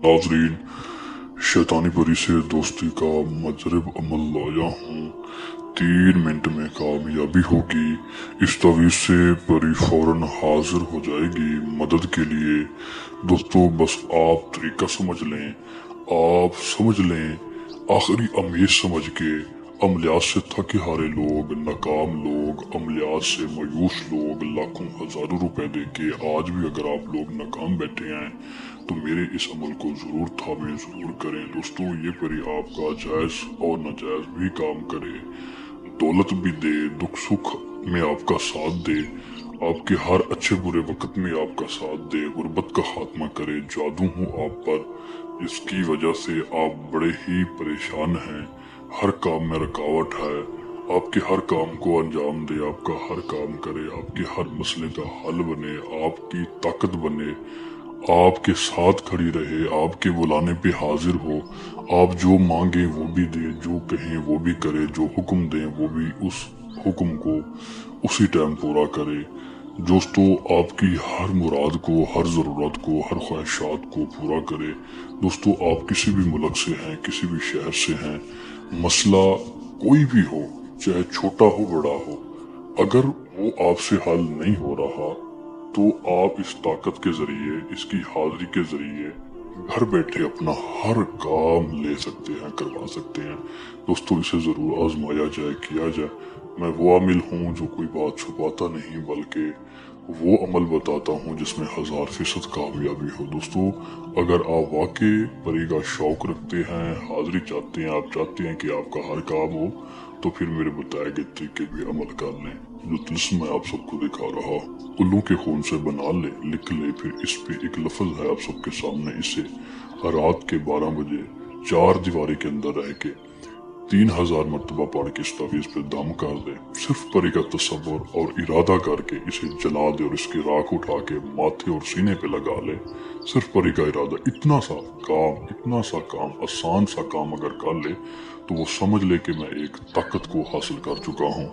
नाजरीन, शैतानी परी से दोस्ती का मजरब अमल लाया हूँ। 3 मिनट में कामयाबी होगी। इस तवीज़ से परी फौरन हाजिर हो जाएगी मदद के लिए। दोस्तों, बस आप तरीका समझ लें, आप समझ लें, आखिरी अमीर समझ के अमलियात से थके हारे लोग, नाकाम लोग, अमलियात से मायूस लोग लाखों हजारों रुपए देके आज भी अगर आप लोग नाकाम बैठे हैं तो मेरे इस अमल को जरूर थामे, जरूर करें। दोस्तों, ये परी आपका जायज और नाजायज भी काम करे, दौलत भी दे, दुख सुख में आपका साथ दे, आपके हर अच्छे बुरे वक्त में आपका साथ दे, गुर्बत का खात्मा करे। जादू हूँ आप पर, इसकी वजह से आप बड़े ही परेशान हैं। हर काम में रुकावट है, आपके हर काम को अंजाम दे, आपका हर काम करे, आपके हर मसले का हल बने, आपकी ताकत बने, आपके साथ खड़ी रहे, आपके बुलाने पे हाजिर हो, आप जो मांगे वो भी दे, जो कहें वो भी करे, जो हुक्म दें वो भी उस हुक्म को उसी टाइम पूरा करे। दोस्तों, आपकी हर मुराद को, हर ज़रूरत को, हर ख्वाहिशात को पूरा करे। दोस्तों, आप किसी भी मुल्क से हैं, किसी भी शहर से हैं, मसला कोई भी हो, चाहे छोटा हो बड़ा हो, अगर वो आपसे हल नहीं हो रहा तो आप इस ताकत के जरिए, इसकी हाजिरी के जरिए घर बैठे अपना हर काम ले सकते हैं, करवा सकते हैं। दोस्तों, इसे जरूर आजमाया जाए, किया जाए। मैं वो आमिल हूँ जो कोई बात छुपाता नहीं, बल्कि वो अमल बताता हूँ जिसमें 1000% कामयाबी हो। दोस्तों, अगर आप वाकई परी का शौक रखते हैं, हाजिरी चाहते हैं, आप चाहते हैं कि आपका हर काम हो, तो फिर मेरे बताए गए तरीके भी अमल कर लें। जो तिल्स्म मैं आप सबको दिखा रहा, उल्लू के खून से बना ले, लिख ले, फिर इस पे एक लफ्ज है आप सबके सामने, इसे रात के 12 बजे 4 दीवारी के अंदर रह के 3000 मरतबा पढ़ के इस तवीज़ पे दम कर दे। सिर्फ परी का तस्वर और इरादा करके इसे जला दे और इसकी राख उठा के माथे और सीने पे लगा ले। सिर्फ परी का इरादा, इतना सा काम, आसान सा काम अगर कर ले तो वो समझ ले कि मैं एक ताकत को हासिल कर चुका हूँ।